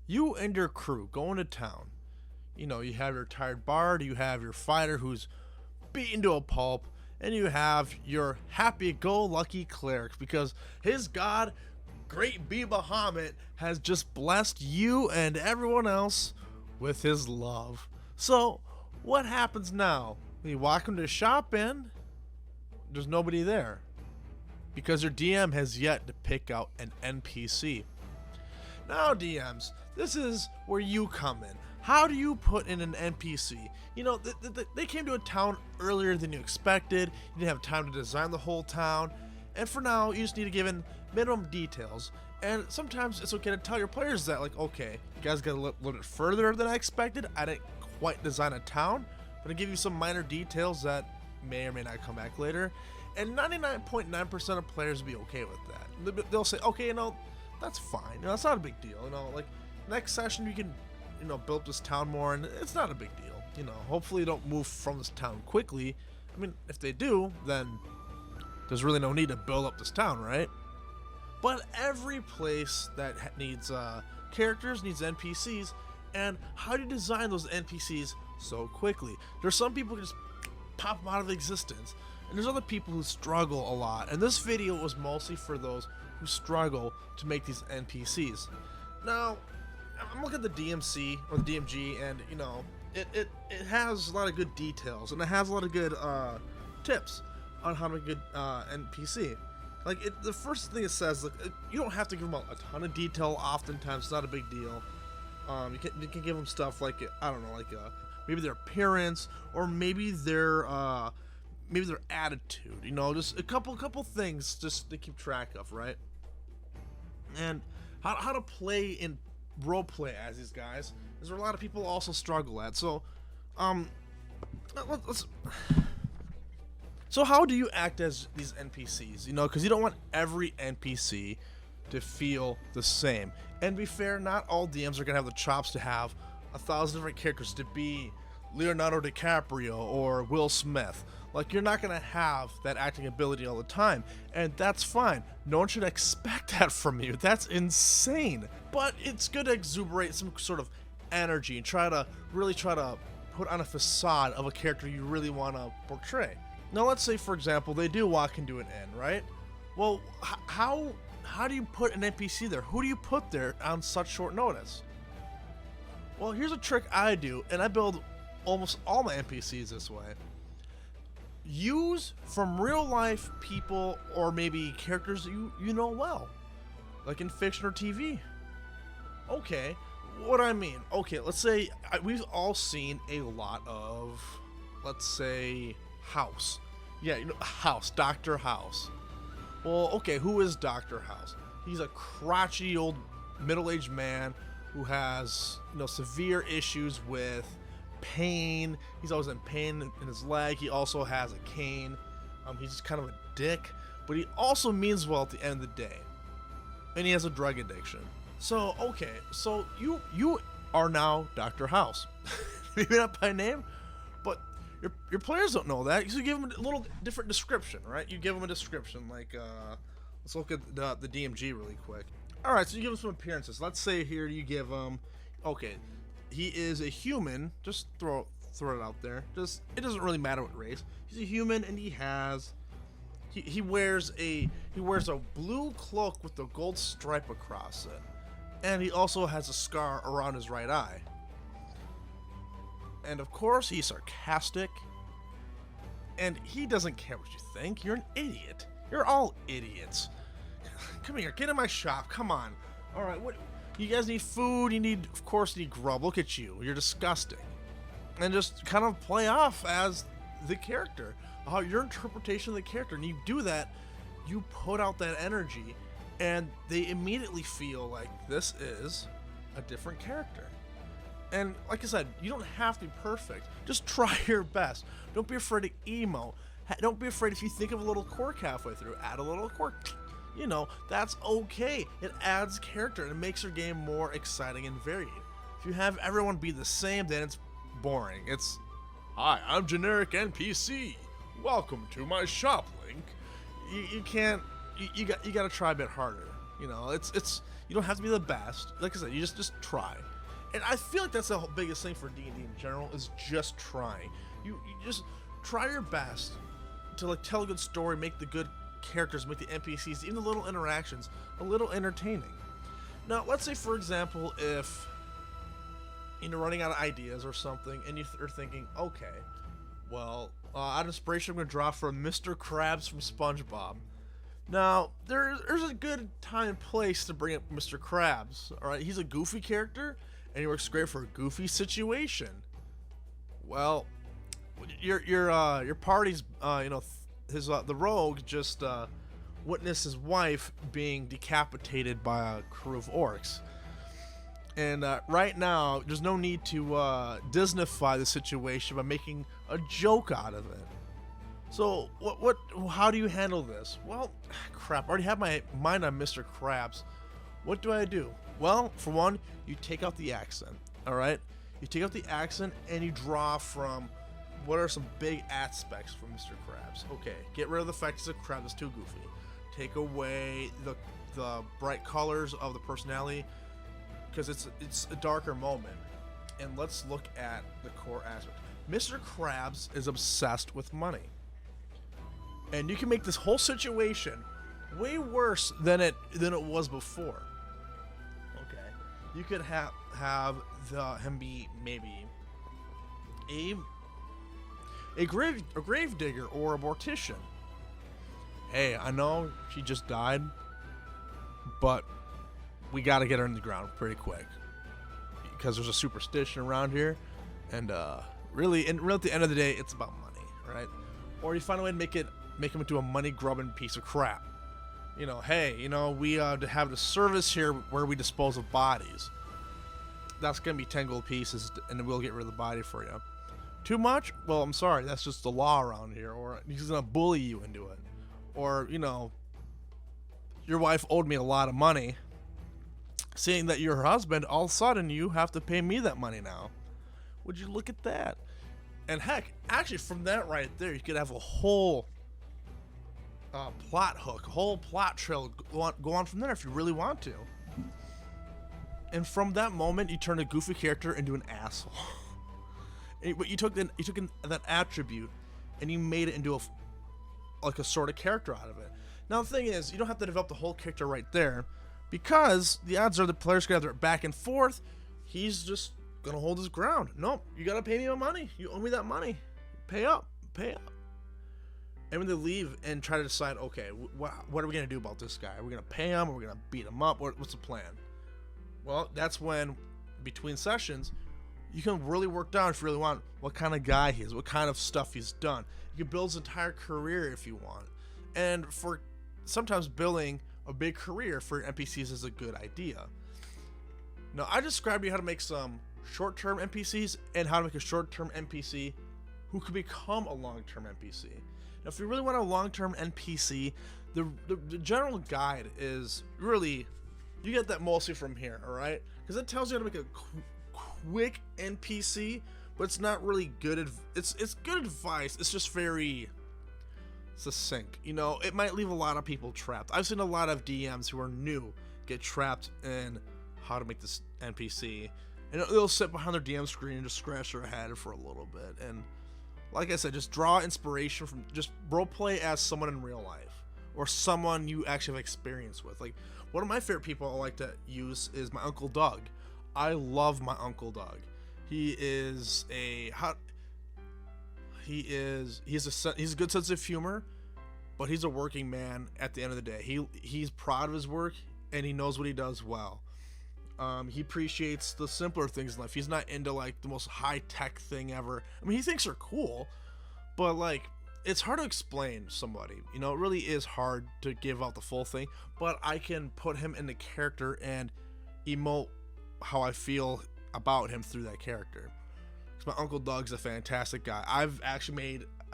You and your crew going to town. You have your retired bard, you have your fighter who's beaten to a pulp, and you have your happy-go-lucky cleric because his god, Great B Bahamut, has just blessed you and everyone else with his love. So, what happens now? You walk into the shop and there's nobody there because your DM has yet to pick out an NPC. Now, DMs, this is where you come in. How do you put in an NPC? They came to a town earlier than you expected. You didn't have time to design the whole town. And for now, you just need to give in minimum details. And sometimes it's okay to tell your players that, like, okay, you guys got a little bit further than I expected. I didn't quite design a town, but I give you some minor details that may or may not come back later. And 99.9% of players will be okay with that. They'll say, okay, that's fine. That's not a big deal. Like next session you can, build up this town more, and it's not a big deal. Hopefully you don't move from this town quickly. I mean, if they do, then there's really no need to build up this town, right? But every place that needs characters needs NPCs, and how do you design those NPCs so quickly? There's some people who just pop them out of existence, and there's other people who struggle a lot. And this video was mostly for those who struggle to make these NPCs. Now, I'm looking at the DMC or the DMG, and it has a lot of good details, and it has a lot of good tips on how to make a good NPC. Like the first thing it says, like, you don't have to give them a ton of detail. Oftentimes, it's not a big deal. You can give them stuff like, I don't know, like maybe their appearance or maybe their attitude. Just a couple things just to keep track of, right? And how to play in role play as these guys is where a lot of people also struggle at. So, let's. So how do you act as these NPCs? Because you don't want every NPC to feel the same. And to be fair, not all DMs are gonna have the chops to have 1,000 different characters to be Leonardo DiCaprio or Will Smith. Like, you're not gonna have that acting ability all the time, and that's fine. No one should expect that from you. That's insane. But it's good to exuberate some sort of energy and really try to put on a facade of a character you really want to portray. Now, let's say, for example, they do walk into an inn, right? Well, how do you put an NPC there? Who do you put there on such short notice? Well, here's a trick I do, and I build almost all my NPCs this way. Use from real life people or maybe characters you know well, like in fiction or TV. Okay, what do I mean? Okay, let's say we've all seen a lot of, let's say, House. Yeah, House, Dr. House. Well, okay, who is Dr. House? He's a crotchety old middle-aged man who has, severe issues with pain. He's always in pain in his leg. He also has a cane. He's just kind of a dick, but he also means well at the end of the day. And he has a drug addiction. So, okay, so you are now Dr. House. Maybe not by name, but your players don't know that. So you give them a little different description, right? You give them a description, like, let's look at the DMG really quick. All right, so you give them some appearances. Let's say here you give them, okay, he is a human. Just throw it out there. It doesn't really matter what race. He's a human, and he wears a blue cloak with a gold stripe across it, and he also has a scar around his right eye. And of course, he's sarcastic, and he doesn't care what you think. You're an idiot. You're all idiots. Come here, get in my shop. Come on. All right, what? You guys need food. Of course, you need grub. Look at you. You're disgusting. And just kind of play off as the character, your interpretation of the character. And you do that, you put out that energy, and they immediately feel like this is a different character. And like I said, you don't have to be perfect. Just try your best. Don't be afraid to emote. Don't be afraid if you think of a little quirk halfway through. Add a little quirk. That's okay. It adds character and it makes your game more exciting and varied. If you have everyone be the same, then it's boring. It's, hi, I'm generic NPC. Welcome to my shop, Link. You can't. You got to try a bit harder. You don't have to be the best. Like I said, you just try. And I feel like that's the biggest thing for D&D in general, is just trying. You just try your best to like tell a good story, make the good characters, make the NPCs, even the little interactions, a little entertaining. Now, let's say, for example, if you're running out of ideas or something, and you're thinking, okay, well, out of inspiration, I'm going to draw from Mr. Krabs from SpongeBob. Now, there's a good time and place to bring up Mr. Krabs. All right, he's a goofy character, and he works great for a goofy situation. Well, your party's, the rogue just witnessed his wife being decapitated by a crew of orcs. And right now, there's no need to Disneyfy the situation by making a joke out of it. So, how do you handle this? Well, crap, I already have my mind on Mr. Krabs. What do I do? Well, for one, you take out the accent, alright? You take out the accent and you draw from what are some big aspects for Mr. Krabs. Okay, get rid of the fact he's a crab that's too goofy. Take away the bright colors of the personality, because it's a darker moment. And let's look at the core aspect. Mr. Krabs is obsessed with money. And you can make this whole situation way worse than it was before. Okay. You could have him be maybe a grave digger or a mortician. Hey, I know she just died, but we got to get her in the ground pretty quick, because there's a superstition around here, and really at the end of the day, it's about money, right? Or you find a way to make him into a money-grubbing piece of crap. Hey, we have the service here where we dispose of bodies. That's gonna be 10 gold pieces, and then we'll get rid of the body for you. Too much? Well, I'm sorry, that's just the law around here. Or he's gonna bully you into it. Or your wife owed me a lot of money. Seeing that you're her husband, all of a sudden you have to pay me that money now. Would you look at that? And heck, actually from that right there, you could have a whole plot hook, a whole plot trail go on from there if you really want to. And from that moment, you turn a goofy character into an asshole. But you took that attribute and you made it into a sort of character out of it. Now the thing is, you don't have to develop the whole character right there, because the odds are the player's gonna have their back and forth. He's just gonna hold his ground. Nope, you gotta pay me my money. You owe me that money. Pay up. And when they leave and try to decide, okay, what are we gonna do about this guy? Are we gonna pay him? Or are we gonna beat him up? What's the plan? Well, that's when, between sessions, you can really work down, if you really want, what kind of guy he is, what kind of stuff he's done. You can build his entire career if you want. And for sometimes building a big career for NPCs is a good idea. Now, I described to you how to make some short-term NPCs and how to make a short-term NPC who could become a long-term NPC. Now, if you really want a long-term NPC, the general guide is really, you get that mostly from here, alright? Because it tells you how to make a quick NPC, but it's not really good. It's good advice. It's just very succinct. It might leave a lot of people trapped. I've seen a lot of DMs who are new get trapped in how to make this NPC, and they'll sit behind their DM screen and just scratch their head for a little bit. And like I said, just draw inspiration from, just roleplay as someone in real life or someone you actually have experience with. Like, one of my favorite people I like to use is my Uncle Doug. I love my Uncle Doug. He's a good sense of humor, but he's a working man at the end of the day. He's proud of his work, and he knows what he does well. He appreciates the simpler things in life. He's not into like the most high-tech thing ever. I mean, he thinks they're cool, but like, it's hard to explain somebody. It really is hard to give out the full thing, but I can put him in the character and emote how I feel about him through that character. Because my Uncle Doug's a fantastic guy. I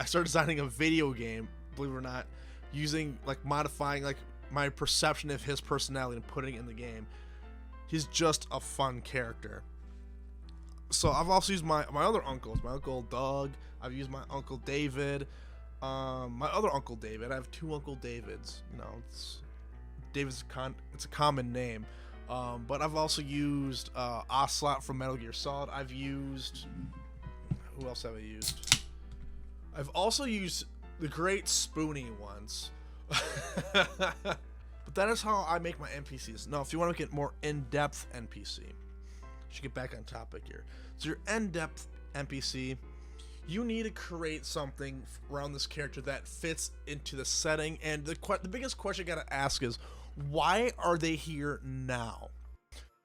started designing a video game, believe it or not, using modifying my perception of his personality and putting it in the game. He's just a fun character. So I've also used my other uncles, my Uncle Doug. I've used my Uncle David, my other Uncle David. I have two Uncle Davids. David's it's a common name. But I've also used Ocelot from Metal Gear Solid. I've used, who else have I used? I've also used the Great Spoonie once. But that is how I make my NPCs. Now, if you want to make it more in-depth NPC, should get back on topic here. So your in-depth NPC, you need to create something around this character that fits into the setting. And the biggest question you gotta ask is, why are they here now?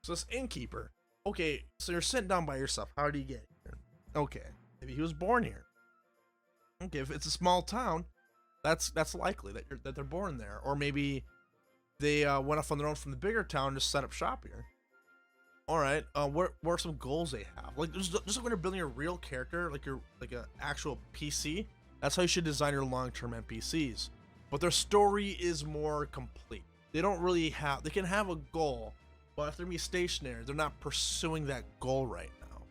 So this innkeeper, okay, so you're sitting down by yourself. How did he get here? Okay, maybe he was born here. Okay, if it's a small town, that's likely that they're born there, or maybe they went off on their own from the bigger town and just set up shop here. All right, what are some goals they have? Like just like when you're building a real character, like an actual PC. That's how you should design your long-term NPCs. But their story is more complete. They don't really have. They can have a goal, but if they're be stationary, they're not pursuing that goal right now.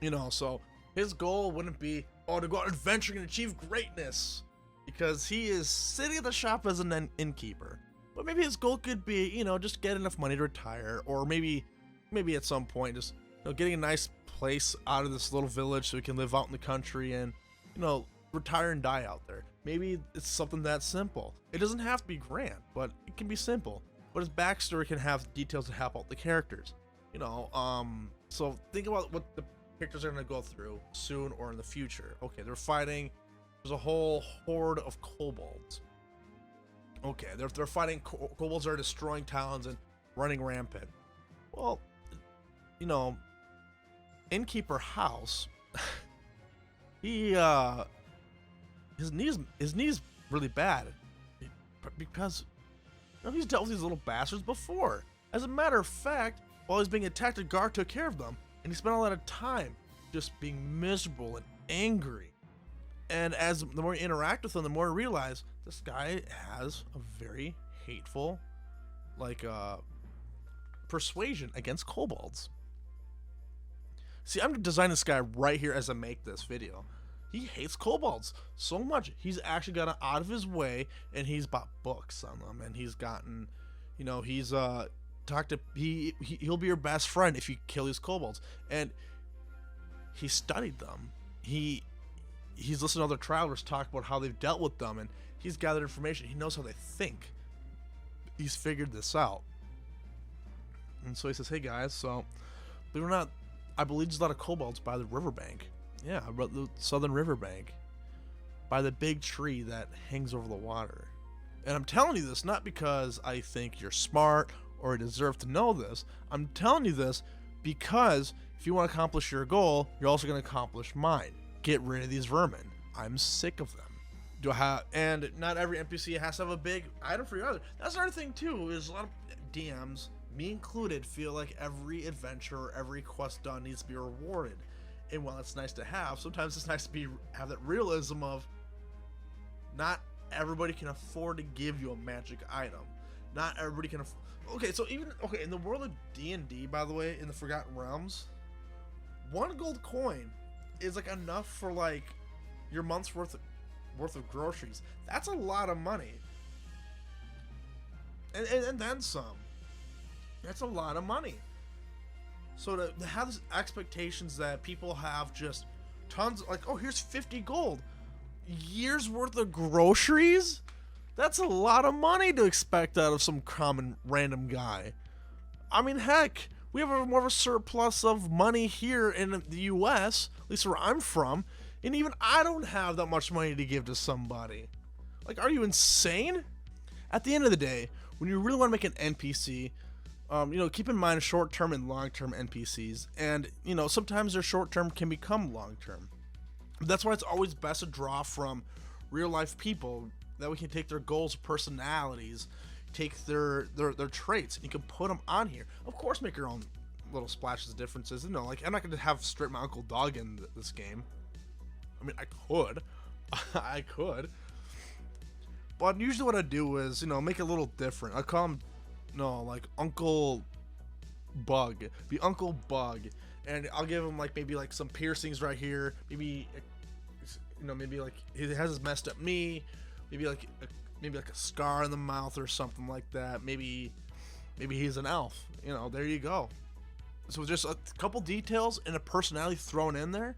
You know, so his goal wouldn't be, oh, to go out adventuring and achieve greatness, because he is sitting at the shop as an innkeeper. But maybe his goal could be, you know, just get enough money to retire, or maybe at some point just, you know, getting a nice place out of this little village so he can live out in the country and, you know, retire and die out there. Maybe it's something that simple. It doesn't have to be grand, but it can be simple. But his backstory can have details to help out the characters. You know, so think about what the characters are going to go through soon or in the future. Okay, they're fighting. There's a whole horde of kobolds. Okay, they're fighting kobolds are destroying towns and running rampant. Well, you know, innkeeper House, he his knees really bad because, you know, he's dealt with these little bastards before. As a matter of fact, while he's being attacked, a guard took care of them, and he spent a lot of time just being miserable and angry. And as the more you interact with him, the more you realize this guy has a very hateful, like, persuasion against kobolds. See, I'm designing this guy right here as I make this video. He hates kobolds so much. He's actually gotten out of his way, and he's bought books on them, and he's gotten, you know, he's he'll be your best friend if you kill these kobolds. And he studied them. He's listened to other travelers talk about how they've dealt with them, and he's gathered information. He knows how they think. He's figured this out. And so he says, hey guys, so believe it or not, I believe there's a lot of kobolds by the riverbank. Yeah, the southern riverbank. By the big tree that hangs over the water. And I'm telling you this not because I think you're smart or deserve to know this. I'm telling you this because if you want to accomplish your goal, you're also going to accomplish mine. Get rid of these vermin. I'm sick of them. And not every NPC has to have a big item for your other. That's another thing too, is a lot of DMs, me included, feel like every adventure or every quest done needs to be rewarded. And while it's nice to have, sometimes it's nice to have that realism of not everybody can afford to give you a magic item. Not everybody can okay, so even in the world of D&D, by the way, in the Forgotten Realms, 1 gold coin is like enough for like your month's worth of groceries. That's a lot of money. And then some. That's a lot of money. So to have these expectations that people have just tons, like, oh, here's 50 gold. Years worth of groceries? That's a lot of money to expect out of some common random guy. I mean, heck, we have more of a surplus of money here in the US, at least where I'm from, and even I don't have that much money to give to somebody. Like, are you insane? At the end of the day, when you really want to make an NPC, you know, keep in mind short-term and long-term NPCs, and, you know, sometimes their short-term can become long-term. That's why it's always best to draw from real-life people, that we can take their goals, personalities, take their traits, and you can put them on here. Of course, make your own little splashes of differences. You know, like, I'm not going to have straight my Uncle Dog in this game. I mean, I could. I could. But usually what I do is, you know, make it a little different. I call him, no, like Uncle Bug. Be Uncle Bug. And I'll give him like maybe like some piercings right here. Maybe, you know, maybe like he has his messed up knee. Maybe like a scar in the mouth or something like that. Maybe Maybe he's an elf. You know, there you go. So just a couple details and a personality thrown in there,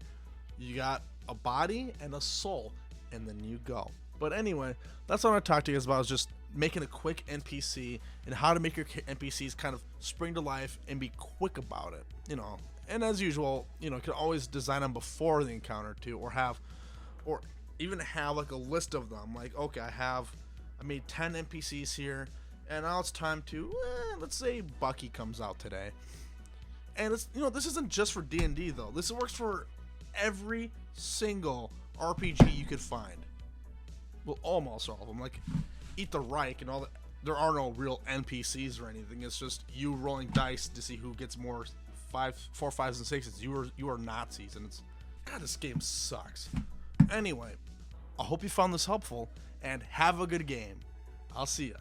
you got a body and a soul, and then you go. But anyway, that's what I want to talk to you guys about, is just making a quick NPC and how to make your NPCs kind of spring to life and be quick about it, you know. And as usual, you know, you can always design them before the encounter too, or even have like a list of them. Like, okay, I made 10 NPCs here, and now it's time to, let's say Bucky comes out today. And it's, you know, this isn't just for D&D though. This works for every single RPG you could find. Well, almost all of them. Like, Eat the Reich and all that. There are no real NPCs or anything. It's just you rolling dice to see who gets more 4, 5s, and 6s. You are Nazis, and it's, God, this game sucks. Anyway, I hope you found this helpful, and have a good game. I'll see ya.